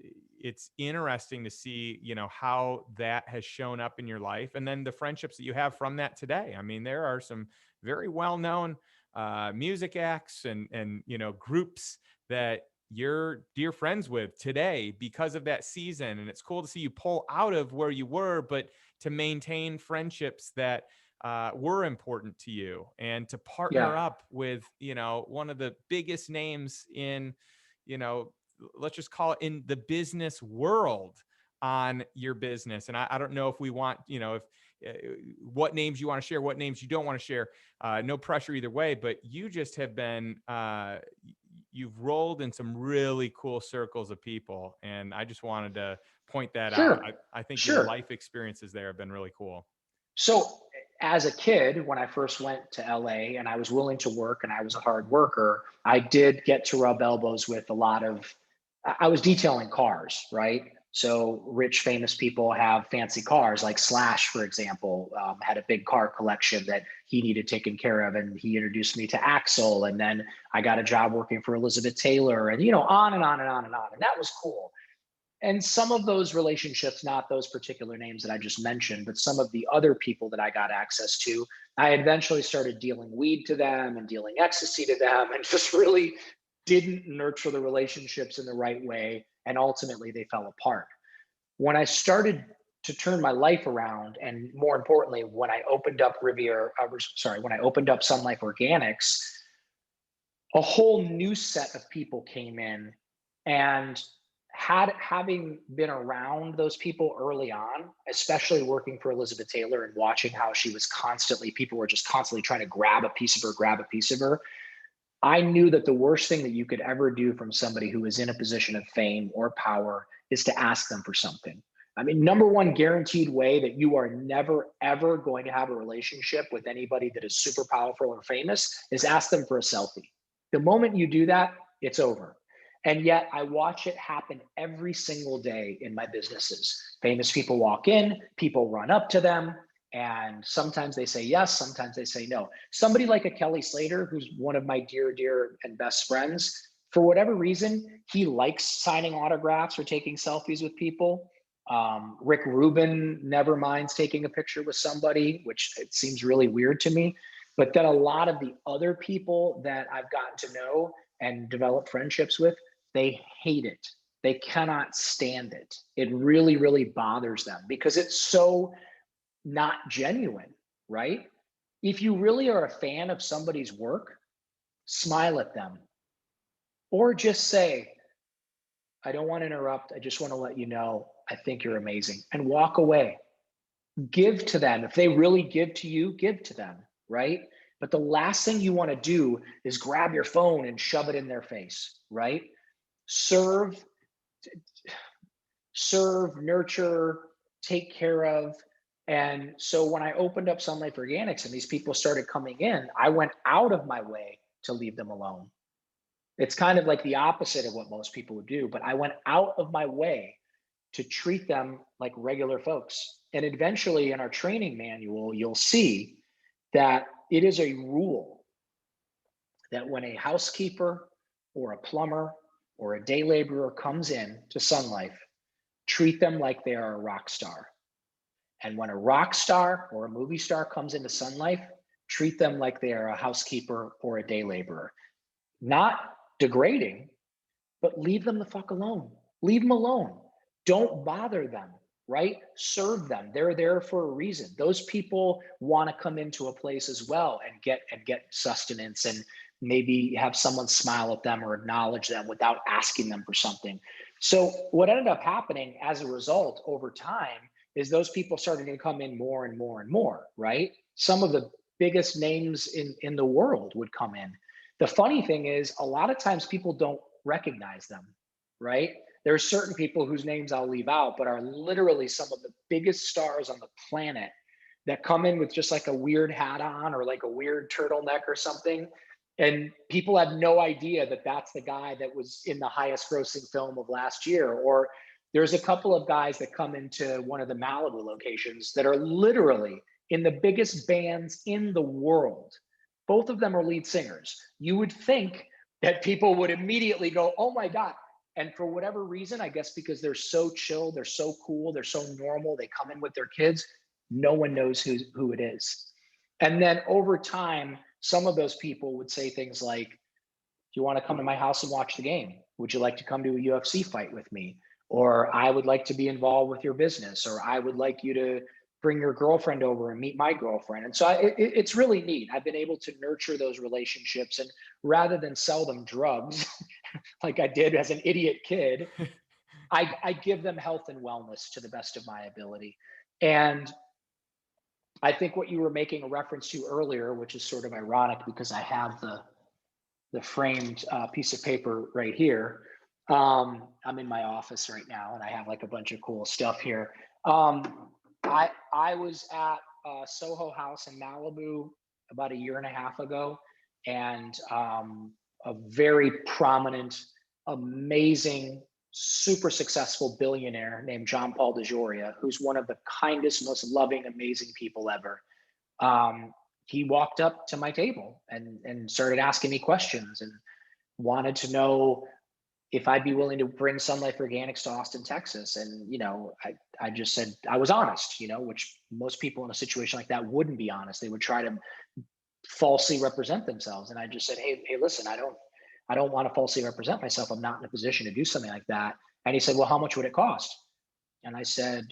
interesting to see, how that has shown up in your life, and then the friendships that you have from that today. I mean, there are some very well-known music acts and groups that you're dear friends with today because of that season. And it's cool to see you pull out of where you were, but to maintain friendships that were important to you, and to partner up with, one of the biggest names in, let's just call it in the business world on your business. And I don't know if we want, if what names you want to share, what names you don't want to share, no pressure either way, but you just have been, you've rolled in some really cool circles of people. And I just wanted to point that out. I think your life experiences there have been really cool. So as a kid, when I first went to LA and I was willing to work and I was a hard worker, I did get to rub elbows with I was detailing cars, right? So rich, famous people have fancy cars, like Slash, for example, had a big car collection that he needed taken care of. And he introduced me to Axel. And then I got a job working for Elizabeth Taylor, and, on and on and on and on. And that was cool. And some of those relationships, not those particular names that I just mentioned, but some of the other people that I got access to, I eventually started dealing weed to them and dealing ecstasy to them, and just really didn't nurture the relationships in the right way. And ultimately, they fell apart. When I started to turn my life around, and more importantly, when I opened up when I opened up SunLife Organics, a whole new set of people came in, and having been around those people early on, especially working for Elizabeth Taylor and watching how she was people were just constantly trying to grab a piece of her. I knew that the worst thing that you could ever do from somebody who is in a position of fame or power is to ask them for something. I mean, number one guaranteed way that you are never, ever going to have a relationship with anybody that is super powerful or famous is ask them for a selfie. The moment you do that, it's over. And yet I watch it happen every single day in my businesses. Famous people walk in, people run up to them, and sometimes they say yes, sometimes they say no. Somebody like a Kelly Slater, who's one of my dear, dear and best friends, for whatever reason, he likes signing autographs or taking selfies with people. Rick Rubin never minds taking a picture with somebody, which it seems really weird to me. But then a lot of the other people that I've gotten to know and develop friendships with, they hate it. They cannot stand it. It really, really bothers them because it's so not genuine, right? If you really are a fan of somebody's work, smile at them or just say, I don't want to interrupt. I just want to let you know, I think you're amazing, and walk away. Give to them. If they really give to you, give to them, right? But the last thing you want to do is grab your phone and shove it in their face, right? Serve, nurture, take care of. And so when I opened up SunLife Organics and these people started coming in, I went out of my way to leave them alone. It's kind of like the opposite of what most people would do, but I went out of my way to treat them like regular folks. And eventually in our training manual, you'll see that it is a rule that when a housekeeper or a plumber or a day laborer comes in to SunLife, treat them like they are a rock star. And when a rock star or a movie star comes into SunLife, treat them like they are a housekeeper or a day laborer. Not degrading, but leave them the fuck alone. Leave them alone. Don't bother them, right? Serve them. They're there for a reason. Those people want to come into a place as well and get sustenance and maybe have someone smile at them or acknowledge them without asking them for something. So what ended up happening as a result over time is those people started to come in more and more and more, right? Some of the biggest names in the world would come in. The funny thing is a lot of times people don't recognize them, right? There are certain people whose names I'll leave out, but are literally some of the biggest stars on the planet that come in with just like a weird hat on or like a weird turtleneck or something. And people have no idea that that's the guy that was in the highest grossing film of last year. Or there's a couple of guys that come into one of the Malibu locations that are literally in the biggest bands in the world. Both of them are lead singers. You would think that people would immediately go, oh my God. And for whatever reason, I guess because they're so chill, they're so cool, they're so normal, they come in with their kids, no one knows who it is. And then over time, some of those people would say things like, do you want to come to my house and watch the game? Would you like to come to a UFC fight with me? Or I would like to be involved with your business, or I would like you to bring your girlfriend over and meet my girlfriend. And so it's really neat. I've been able to nurture those relationships, and rather than sell them drugs like I did as an idiot kid, I give them health and wellness to the best of my ability. And I think what you were making a reference to earlier, which is sort of ironic because I have the framed piece of paper right here. I'm in my office right now and I have like a bunch of cool stuff here. I was at Soho House in Malibu about a year and a half ago, and a very prominent, amazing, super successful billionaire named John Paul Dejoria, who's one of the kindest, most loving, amazing people ever. He walked up to my table and started asking me questions and wanted to know if I'd be willing to bring SunLife Organics to Austin, Texas. And, I just said, I was honest, which most people in a situation like that wouldn't be honest. They would try to falsely represent themselves. And I just said, hey, listen, I don't want to falsely represent myself. I'm not in a position to do something like that. And he said, well, how much would it cost? And I said,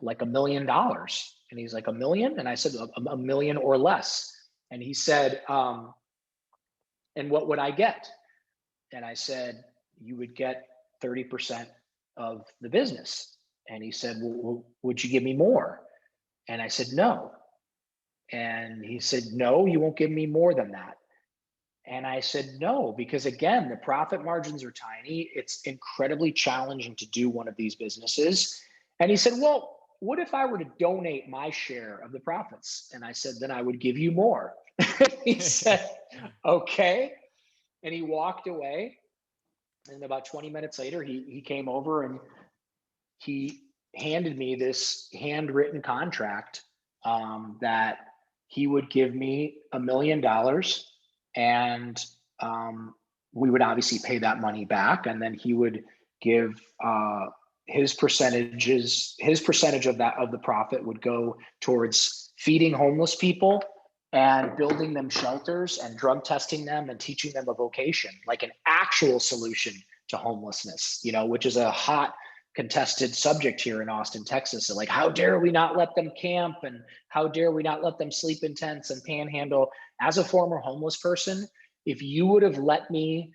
like $1 million. And he's like, 1 million? And I said, a million or less. And he said, and what would I get? And I said, you would get 30% of the business. And he said, well, would you give me more? And I said, no. And he said, no, you won't give me more than that. And I said, no, because again, the profit margins are tiny. It's incredibly challenging to do one of these businesses. And he said, well, what if I were to donate my share of the profits? And I said, then I would give you more. He said, okay. And he walked away. And about 20 minutes later, he came over and he handed me this handwritten contract that he would give me $1 million, and we would obviously pay that money back, and then he would give his percentage of the profit would go towards feeding homeless people and building them shelters and drug testing them and teaching them a vocation, like an actual solution to homelessness, which is a hot contested subject here in Austin, Texas. So like, how dare we not let them camp, and how dare we not let them sleep in tents and panhandle? As a former homeless person, if you would have let me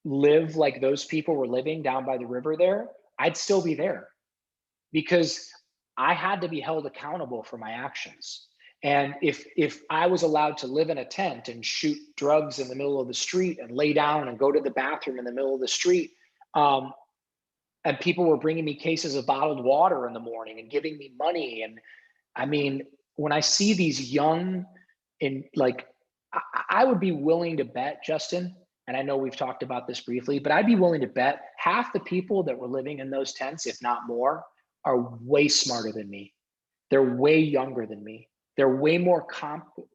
live like those people were living down by the river there, I'd still be there, because I had to be held accountable for my actions. And if I was allowed to live in a tent and shoot drugs in the middle of the street and lay down and go to the bathroom in the middle of the street, and people were bringing me cases of bottled water in the morning and giving me money. And I mean, when I see these young, I would be willing to bet, Justin, and I know we've talked about this briefly, but I'd be willing to bet half the people that were living in those tents, if not more, are way smarter than me. They're way younger than me. They're way more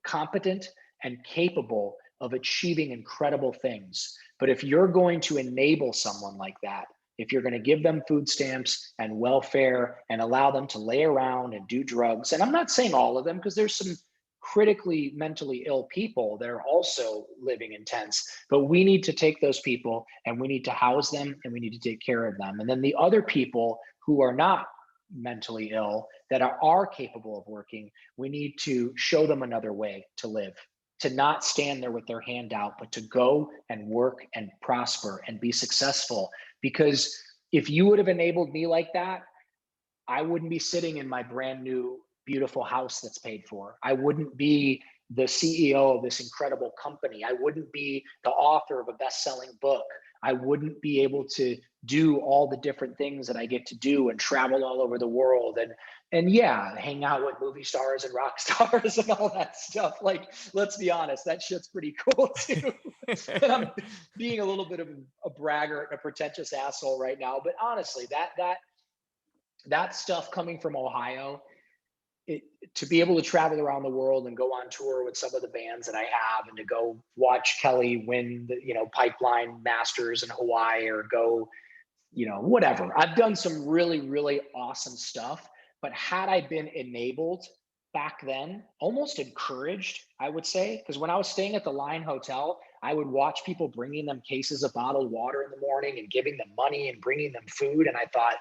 competent and capable of achieving incredible things. But if you're going to enable someone like that, if you're going to give them food stamps and welfare and allow them to lay around and do drugs, and I'm not saying all of them, because there's some critically mentally ill people that are also living in tents, but we need to take those people and we need to house them and we need to take care of them. And then the other people who are not mentally ill, that are capable of working, we need to show them another way to live, to not stand there with their hand out, but to go and work and prosper and be successful. Because if you would have enabled me like that, I wouldn't be sitting in my brand new, beautiful house that's paid for. I wouldn't be the CEO of this incredible company. I wouldn't be the author of a best-selling book. I wouldn't be able to do all the different things that I get to do and travel all over the world and yeah, hang out with movie stars and rock stars and all that stuff. Like, let's be honest, that shit's pretty cool too. And I'm being a little bit of a braggart and a pretentious asshole right now, but honestly, that stuff coming from Ohio, to be able to travel around the world and go on tour with some of the bands that I have, and to go watch Kelly win the, Pipeline Masters in Hawaii, or go, whatever. I've done some really, really awesome stuff, but had I been enabled back then, almost encouraged, I would say, because when I was staying at the Line Hotel, I would watch people bringing them cases of bottled water in the morning and giving them money and bringing them food. And I thought,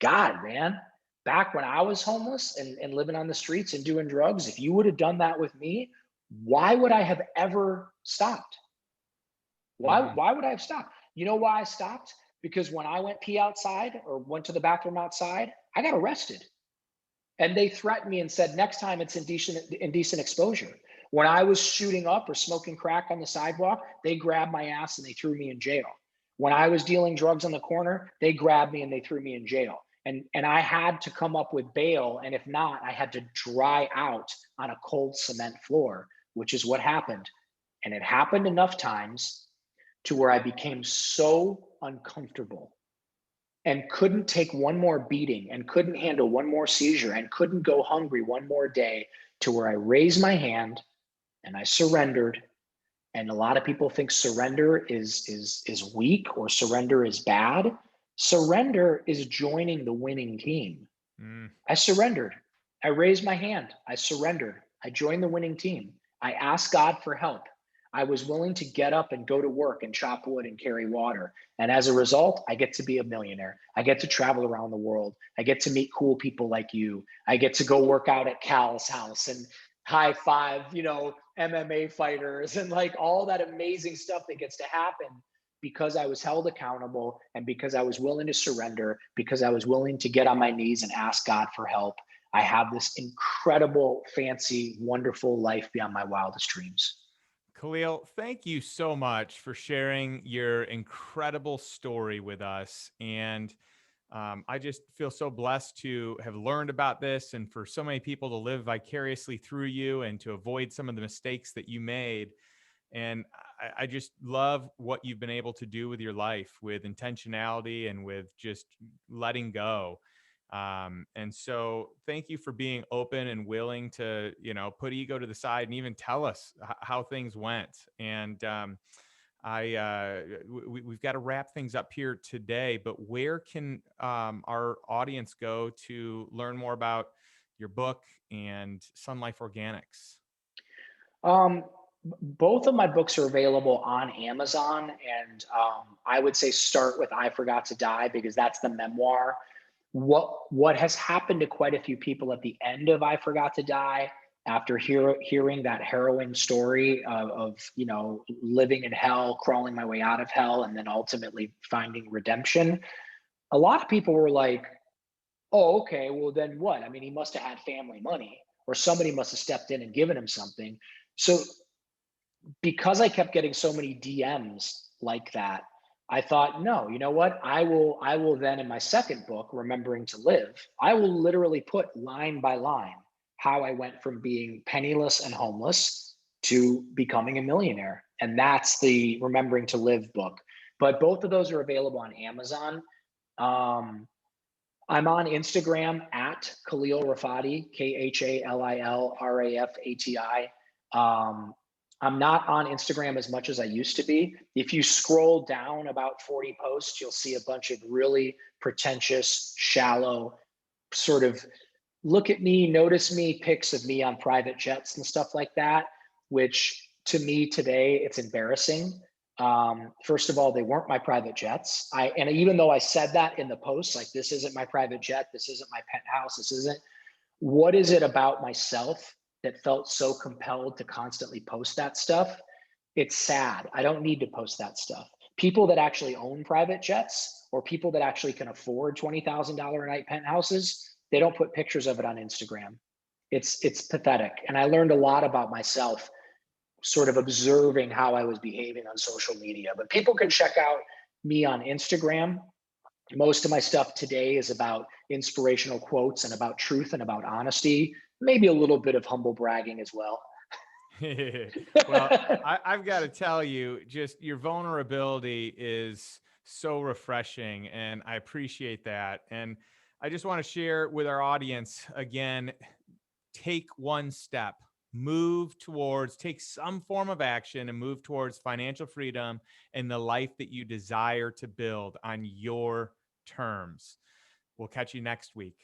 God, man, back when I was homeless and living on the streets and doing drugs, if you would have done that with me, why would I have ever stopped? Why would I have stopped? You know why I stopped? Because when I went pee outside or went to the bathroom outside, I got arrested. And they threatened me and said, next time it's indecent exposure. When I was shooting up or smoking crack on the sidewalk, they grabbed my ass and they threw me in jail. When I was dealing drugs on the corner, they grabbed me and they threw me in jail. And I had to come up with bail. And if not, I had to dry out on a cold cement floor, which is what happened. And it happened enough times to where I became so uncomfortable and couldn't take one more beating and couldn't handle one more seizure and couldn't go hungry one more day, to where I raised my hand and I surrendered And a lot of people think surrender is weak or surrender is bad. Surrender is joining the winning team. Mm. I surrendered. I raised my hand. I surrendered. I joined the winning team. I asked God for help. I was willing to get up and go to work and chop wood and carry water. And as a result, I get to be a millionaire. I get to travel around the world. I get to meet cool people like you. I get to go work out at Cal's house and high five, MMA fighters and like all that amazing stuff that gets to happen because I was held accountable and because I was willing to surrender, because I was willing to get on my knees and ask God for help. I have this incredible, fancy, wonderful life beyond my wildest dreams. Khalil, thank you so much for sharing your incredible story with us. And I just feel so blessed to have learned about this and for so many people to live vicariously through you and to avoid some of the mistakes that you made. And I just love what you've been able to do with your life with intentionality and with just letting go. And so thank you for being open and willing to, put ego to the side and even tell us how things went. And we've got to wrap things up here today, but where can our audience go to learn more about your book and SunLife Organics? Um, Both of my books are available on Amazon, and I would say start with "I Forgot to Die" because that's the memoir. What has happened to quite a few people at the end of "I Forgot to Die" after hearing that harrowing story of living in hell, crawling my way out of hell, and then ultimately finding redemption. A lot of people were like, "Oh, okay, well then what? I mean, he must have had family money, or somebody must have stepped in and given him something." So because I kept getting so many DMs like that, I thought, no, you know what? I will then in my second book, Remembering to Live, I will literally put line by line how I went from being penniless and homeless to becoming a millionaire. And that's the Remembering to Live book. But both of those are available on Amazon. Um, I'm on Instagram at Khalil Rafati, KHALILRAFATI. I'm not on Instagram as much as I used to be. If you scroll down about 40 posts, you'll see a bunch of really pretentious, shallow, sort of look at me, notice me pics of me on private jets and stuff like that, which to me today, it's embarrassing. First of all, they weren't my private jets. And even though I said that in the post, like this isn't my private jet, this isn't my penthouse, this isn't, what is it about myself that felt so compelled to constantly post that stuff? It's sad. I don't need to post that stuff. People that actually own private jets or people that actually can afford $20,000 a night penthouses, they don't put pictures of it on Instagram. It's pathetic. And I learned a lot about myself sort of observing how I was behaving on social media. But people can check out me on Instagram. Most of my stuff today is about inspirational quotes and about truth and about honesty, maybe a little bit of humble bragging as well. Well, I've got to tell you, just your vulnerability is so refreshing, and I appreciate that. And I just want to share with our audience again, take one step, take some form of action and move towards financial freedom and the life that you desire to build on your terms. We'll catch you next week.